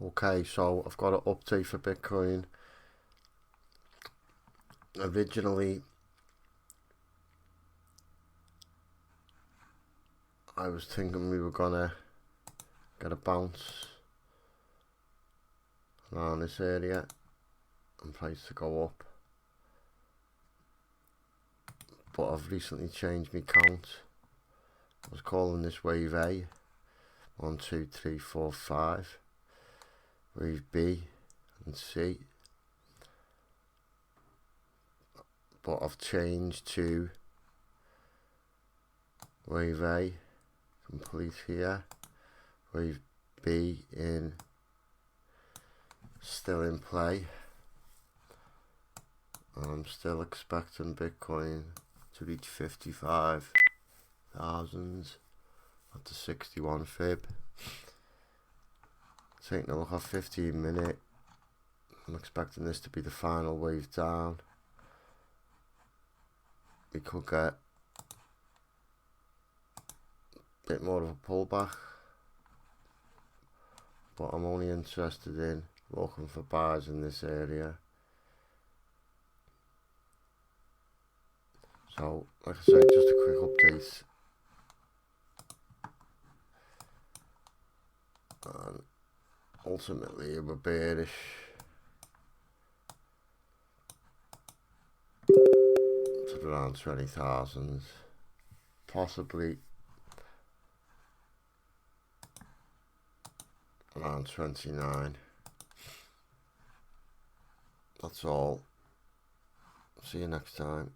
Okay, so I've got an update for Bitcoin. Originally, I was thinking we were gonna get a bounce around this area and price to go up, but I've recently changed my count. I was calling this wave A, 1, 2, 3, 4, 5, wave B and C, but I've changed to wave A complete here, wave B still in play, and I'm still expecting Bitcoin to reach 55,000 at the 61 fib. Taking a look at 15 minute, I'm expecting this to be the final wave down. We could get a bit more of a pullback, but I'm only interested in looking for buys in this area. So, like I said, just a quick update. And ultimately, we're bearish to around 20,000, possibly around 29. That's all. See you next time.